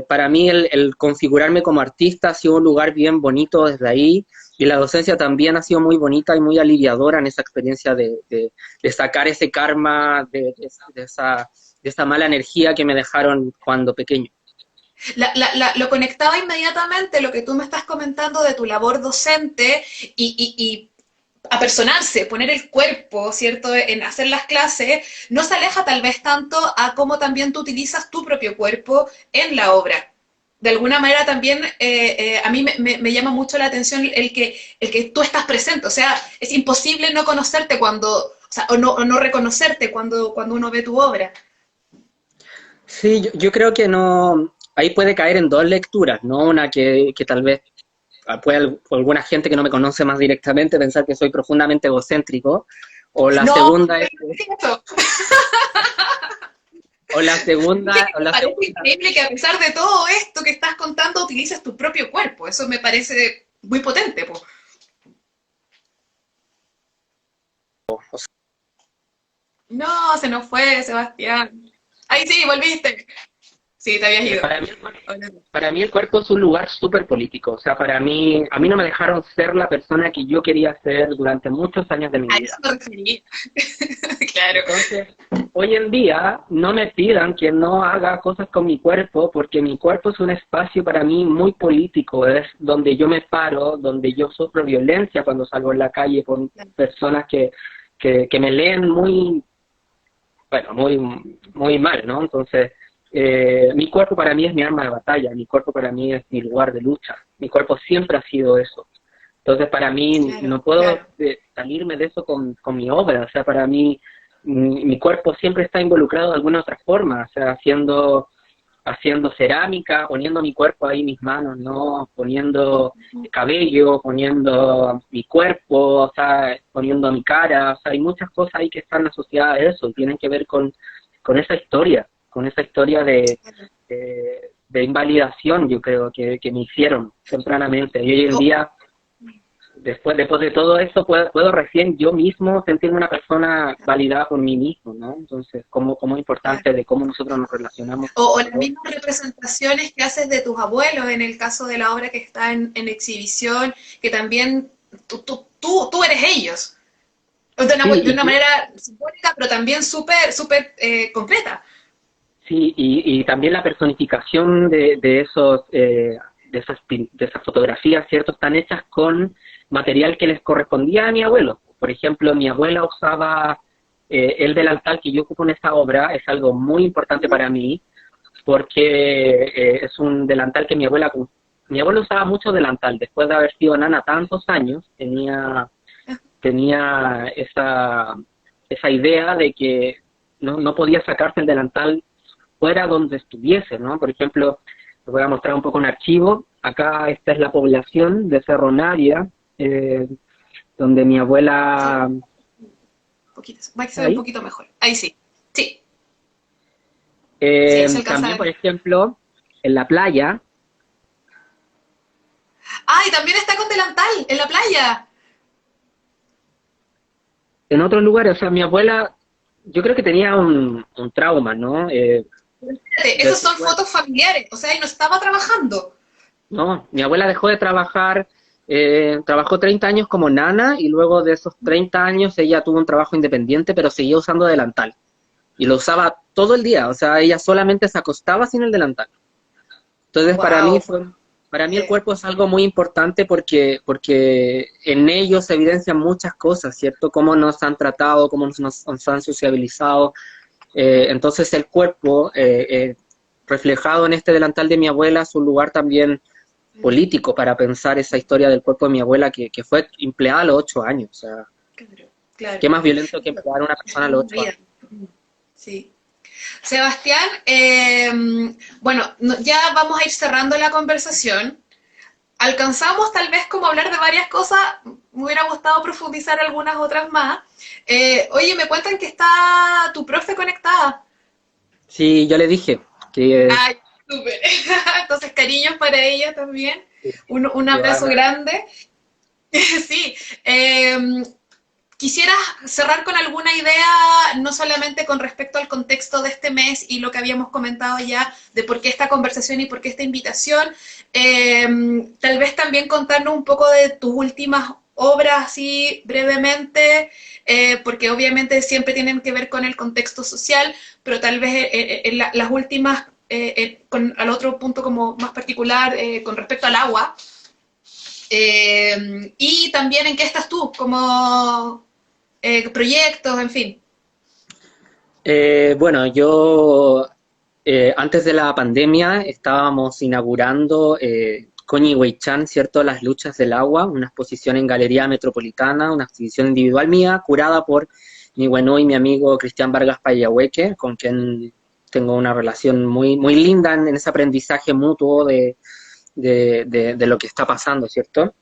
para mí el configurarme como artista ha sido un lugar bien bonito desde ahí, y la docencia también ha sido muy bonita y muy aliviadora en esa experiencia de sacar ese karma, de esa mala energía que me dejaron cuando pequeño. Lo conectaba inmediatamente lo que tú me estás comentando de tu labor docente y apersonarse, poner el cuerpo, ¿cierto?, en hacer las clases, no se aleja tal vez tanto a cómo también tú utilizas tu propio cuerpo en la obra. De alguna manera también a mí me llama mucho la atención el que tú estás presente, o sea, es imposible no conocerte cuando, o sea, o no reconocerte cuando uno ve tu obra. Sí, yo creo que no, ahí puede caer en dos lecturas, ¿no? Una que tal vez puede alguna gente que no me conoce más directamente pensar que soy profundamente egocéntrico, o la No, segunda es, eso. Dije que o me la parece segunda, increíble que a pesar de todo esto que estás contando, utilices tu propio cuerpo. Eso me parece muy potente, po. No, se nos fue, Sebastián. Ahí sí, volviste. Sí, te habías ido. para mí, Ahora sí. para mí el cuerpo es un lugar súper político, o sea, para mí, a mí no me dejaron ser la persona que yo quería ser durante muchos años de mi A eso vida. me refería. Claro. Entonces, hoy en día no me pidan que no haga cosas con mi cuerpo, porque mi cuerpo es un espacio para mí muy político, es donde yo me paro, donde yo sufro violencia cuando salgo en la calle con personas que me leen muy, bueno, muy mal, ¿no? Entonces, mi cuerpo para mí es mi arma de batalla, mi cuerpo para mí es mi lugar de lucha, mi cuerpo siempre ha sido eso. Entonces, para mí, Claro, no puedo claro. salirme de eso con mi obra. O sea, para mí, mi cuerpo siempre está involucrado de alguna otra forma. O sea, haciendo cerámica, poniendo mi cuerpo ahí, mis manos, ¿no? Poniendo cabello, poniendo mi cuerpo, o sea, poniendo mi cara. O sea, hay muchas cosas ahí que están asociadas a eso y tienen que ver con con esa historia de invalidación, yo creo, que me hicieron tempranamente. Y hoy en Oh, día después de todo eso, puedo recién yo mismo sentirme una persona validada por mí mismo, ¿no? Entonces, como es importante claro. de cómo nosotros nos relacionamos O con las todo. mismas representaciones que haces de tus abuelos, en el caso de la obra que está en exhibición, que también tú eres ellos. Sí, De una manera simbólica, pero también súper concreta. sí, y también la personificación de esas fotografías, ¿cierto? Están hechas con material que les correspondía a mi abuelo. Por ejemplo, mi abuela usaba el delantal que yo ocupo en esta obra, es algo muy importante para mí, porque es un delantal que mi abuelo usaba mucho delantal, después de haber sido nana tantos años, tenía esa idea de que no podía sacarse el delantal fuera donde estuviese, ¿no? Por ejemplo, les voy a mostrar un poco un archivo. Acá esta es la población de Cerro Navia, eh, donde mi Sí, abuela... poquitos. Va a ser un ¿Ahí? poquito mejor. Ahí sí. Sí, sí, ahí se alcanza a También, por ver. ejemplo, en la playa, Ah, y también está con delantal en la playa. En otros lugares, o sea, mi abuela, yo creo que tenía un trauma, ¿no? Espérate, esas son Después, fotos familiares, o sea, y no estaba trabajando. no, mi abuela dejó de trabajar, trabajó 30 años como nana y luego de esos 30 años ella tuvo un trabajo independiente, pero seguía usando delantal. Y lo usaba todo el día, o sea, ella solamente se acostaba sin el delantal. Entonces, Wow. para mí el cuerpo es algo muy importante porque en ello se evidencian muchas cosas, ¿cierto? Cómo nos han tratado, cómo nos han sociabilizado. Entonces, el cuerpo, reflejado en este delantal de mi abuela, es un lugar también político para pensar esa historia del cuerpo de mi abuela que fue empleada a los 8 años. O sea, Claro, claro. ¿qué más violento que emplear a una persona a los 8 años? Vida. Sí. Sebastián, bueno, ya vamos a ir cerrando la conversación. Alcanzamos tal vez como hablar de varias cosas, me hubiera gustado profundizar algunas otras más. Oye, me cuentan que está tu profe conectada. Sí, yo le dije que Ay, súper. Entonces, cariños para ella también. Un que abrazo van grande. Sí. Quisiera cerrar con alguna idea, no solamente con respecto al contexto de este mes y lo que habíamos comentado ya de por qué esta conversación y por qué esta invitación. Tal vez también contarnos un poco de tus últimas obras, así brevemente, porque obviamente siempre tienen que ver con el contexto social, pero tal vez las últimas, al otro punto como más particular, con respecto al agua. Y también en qué estás tú, como proyectos, en fin. Bueno, yo antes de la pandemia estábamos inaugurando con Chan, ¿cierto? Las luchas del agua, una exposición en Galería Metropolitana, una exhibición individual mía, curada por mi bueno y mi amigo Cristian Vargas Payahueque, con quien tengo una relación muy, muy linda en ese aprendizaje mutuo de lo que está pasando, ¿cierto?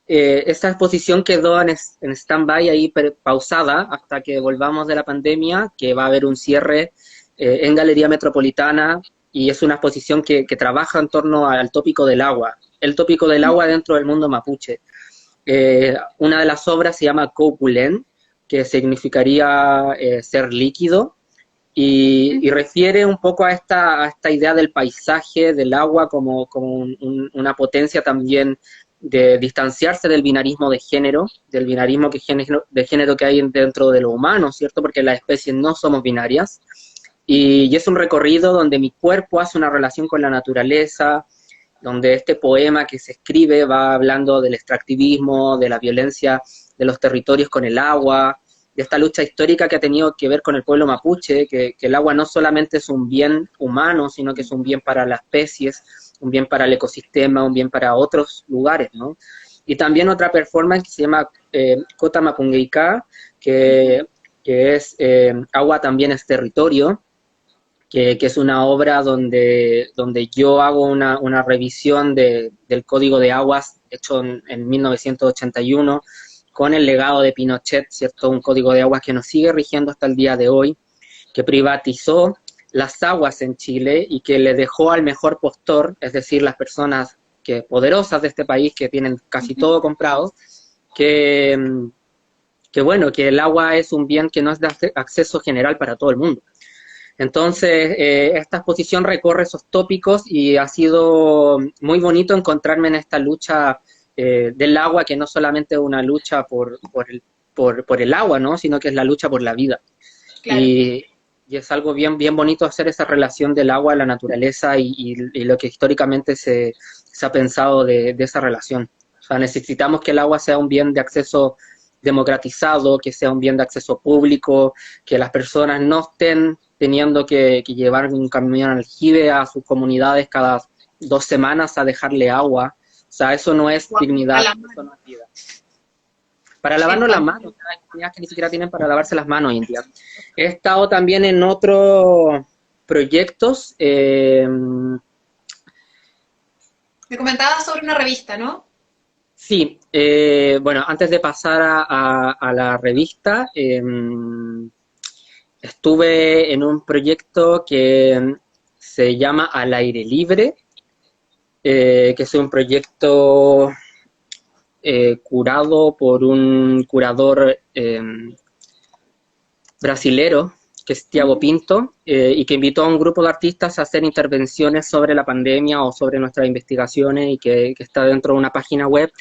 Eh, esta exposición quedó en stand-by ahí pausada hasta que volvamos de la pandemia, que va a haber un cierre en Galería Metropolitana y es una exposición que trabaja en torno al tópico del agua, el tópico del agua dentro del mundo mapuche. Una de las obras se llama Copulen, que significaría ser líquido, y refiere un poco a esta idea del paisaje, del agua, como una potencia también de distanciarse del binarismo de género, del binarismo de género que hay dentro de lo humano, ¿cierto? Porque las especies no somos binarias. Y es un recorrido donde mi cuerpo hace una relación con la naturaleza, donde este poema que se escribe va hablando del extractivismo, de la violencia de los territorios con el agua, de esta lucha histórica que ha tenido que ver con el pueblo mapuche, que el agua no solamente es un bien humano, sino que es un bien para las especies, un bien para el ecosistema, un bien para otros lugares, ¿no? Y también otra performance que se llama Kota Mapungeika, que es Agua también es territorio, que es una obra donde yo hago una revisión del Código de Aguas hecho en 1981 con el legado de Pinochet, ¿cierto? Un código de aguas que nos sigue rigiendo hasta el día de hoy, que privatizó las aguas en Chile y que le dejó al mejor postor, es decir, las personas poderosas de este país que tienen casi todo comprado, que, bueno, que el agua es un bien que no es de acceso general para todo el mundo. Entonces, esta exposición recorre esos tópicos y ha sido muy bonito encontrarme en esta lucha del agua, que no solamente es una lucha por el agua, ¿no? Sino que es la lucha por la vida. Claro. Y, y es algo bien, bien bonito hacer esa relación del agua a la naturaleza y lo que históricamente se ha pensado de esa relación. O sea, necesitamos que el agua sea un bien de acceso democratizado, que sea un bien de acceso público, que las personas no estén teniendo que llevar un camión aljibe a sus comunidades cada 2 semanas a dejarle agua. O sea, eso no es A dignidad, la eso mano. no es vida. Para Sí, lavarnos las manos, hay comunidades que ni siquiera tienen para lavarse las manos hoy en día. He estado también en otros proyectos. me comentabas sobre una revista, ¿no? Sí, bueno, antes de pasar a la revista, estuve en un proyecto que se llama Al aire libre, que es un proyecto curado por un curador brasilero, que es Tiago Pinto, y que invitó a un grupo de artistas a hacer intervenciones sobre la pandemia o sobre nuestras investigaciones, y que está dentro de una página web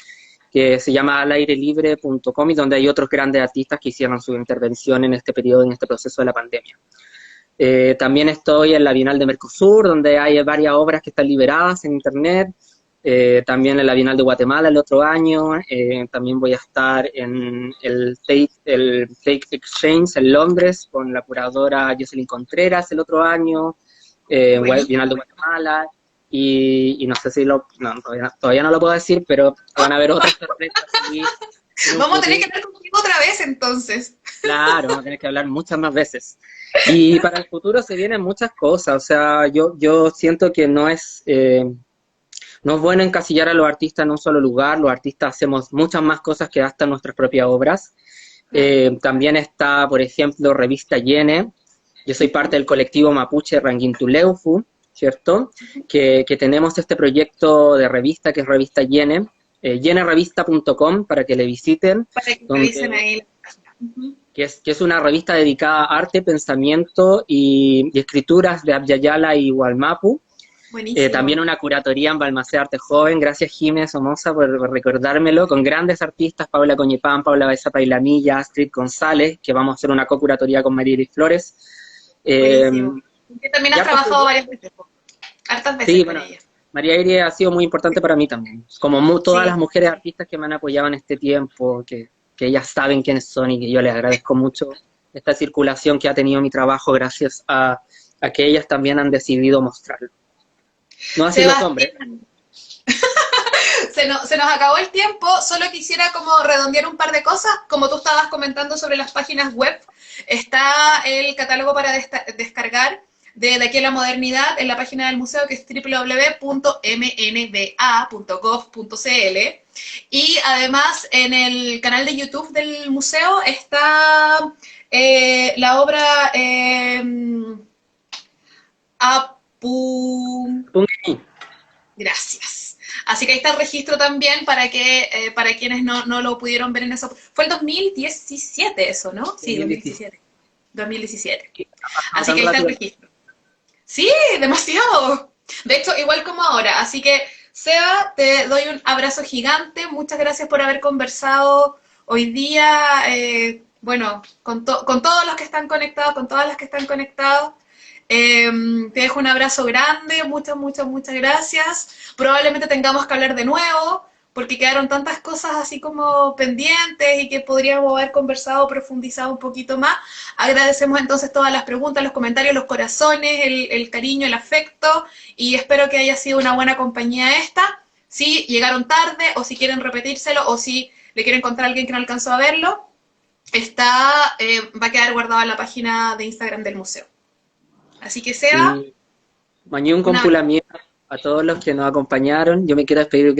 que se llama alairelibre.com, y donde hay otros grandes artistas que hicieron su intervención en este periodo, en este proceso de la pandemia. También estoy en la Bienal de Mercosur, donde hay varias obras que están liberadas en internet. También en la Bienal de Guatemala el otro año. También voy a estar en el Take Exchange en Londres con la curadora Jocelyn Contreras el otro año. Bienal de Guatemala. Y no sé si todavía no lo puedo decir, pero van a haber otras sorpresas. Vamos a tener que hablar contigo otra vez entonces. Claro, vamos a tener que hablar muchas más veces. Y para el futuro se vienen muchas cosas. O sea, yo siento que no es bueno encasillar a los artistas en un solo lugar. Los artistas hacemos muchas más cosas que hasta nuestras propias obras. También está, por ejemplo, Revista Yene. Yo soy parte del colectivo mapuche Ranguintuleufu, ¿cierto? Que tenemos este proyecto de revista, que es Revista Yene, yenerevista.com, para que le visiten. Para que revisen ahí. Que es una revista dedicada a arte, pensamiento y escrituras de Abya Yala y Wallmapu. También una curatoría en Balmaceda Arte Joven. Gracias, Jiménez Somoza, por recordármelo, con grandes artistas, Paula Coñipán, Paula Baeza Pailamilla, Astrid González, que vamos a hacer una co-curatoría con María Iris Flores. Que también has trabajado varias veces, hartas veces sí, con bueno, ella. María Iris ha sido muy importante para mí también, como todas las mujeres artistas que me han apoyado en este tiempo, que ellas saben quiénes son, y que yo les agradezco mucho esta circulación que ha tenido mi trabajo gracias a que ellas también han decidido mostrarlo. No así los hombres. Se nos acabó el tiempo, solo quisiera como redondear un par de cosas. Como tú estabas comentando sobre las páginas web, está el catálogo para descargar de aquí a la modernidad en la página del museo, que es www.mnba.gov.cl, y además en el canal de YouTube del museo está la obra Gracias. Así que ahí está el registro también para quienes no lo pudieron ver en eso. Fue el 2017 eso, ¿no? Sí, 2017. 2017. Así que ahí está el registro. Sí, demasiado. De hecho, igual como ahora. Así que, Seba, te doy un abrazo gigante. Muchas gracias por haber conversado hoy día. Bueno, con todos los que están conectados, con todas las que están conectados. Te dejo un abrazo grande, muchas gracias. Probablemente tengamos que hablar de nuevo, porque quedaron tantas cosas así como pendientes y que podríamos haber conversado, profundizado un poquito más. Agradecemos entonces todas las preguntas, los comentarios, los corazones, el cariño, el afecto, y espero que haya sido una buena compañía esta. Si llegaron tarde, o si quieren repetírselo, o si le quieren contar a alguien que no alcanzó a verlo, va a quedar guardado en la página de Instagram del museo. Así que, Seba... Mañún compulamiento a todos los que nos acompañaron. Yo me quiero despedir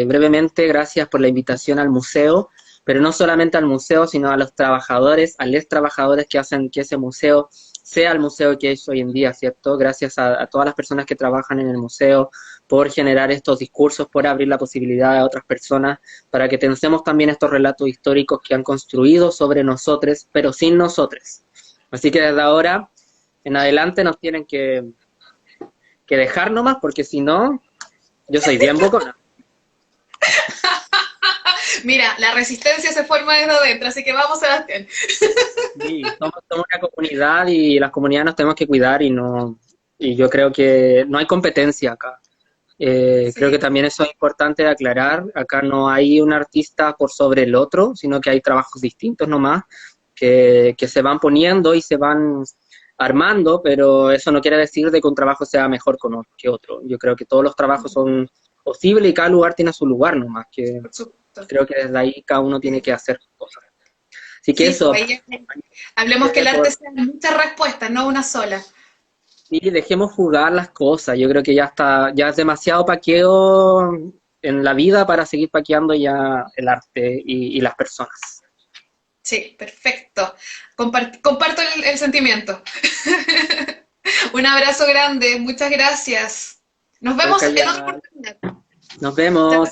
brevemente. Gracias por la invitación al museo, pero no solamente al museo, sino a los trabajadores, a los trabajadores que hacen que ese museo sea el museo que es hoy en día, ¿cierto? Gracias a todas las personas que trabajan en el museo por generar estos discursos, por abrir la posibilidad a otras personas, para que pensemos también estos relatos históricos que han construido sobre nosotros, pero sin nosotros. Así que desde ahora en adelante nos tienen que dejar nomás, porque si no, yo soy bien bocona. Mira, la resistencia se forma desde adentro, así que vamos, Sebastián. Sí, somos una comunidad, y las comunidades nos tenemos que cuidar, y yo creo que no hay competencia acá. Sí. Creo que también eso es importante de aclarar. Acá no hay un artista por sobre el otro, sino que hay trabajos distintos nomás, que se van poniendo y se van armando, pero eso no quiere decir de que un trabajo sea mejor que otro. Yo creo que todos los trabajos son posibles y cada lugar tiene su lugar nomás, que creo que desde ahí cada uno tiene que hacer cosas. Así que eso... Hablemos que el arte sea muchas respuestas, no una sola. Sí, dejemos jugar las cosas. Yo creo que ya es demasiado paqueo en la vida para seguir paqueando ya el arte y las personas. Sí, perfecto. Comparto el sentimiento. Un abrazo grande, muchas gracias. Nos vemos en otra oportunidad. Nos vemos.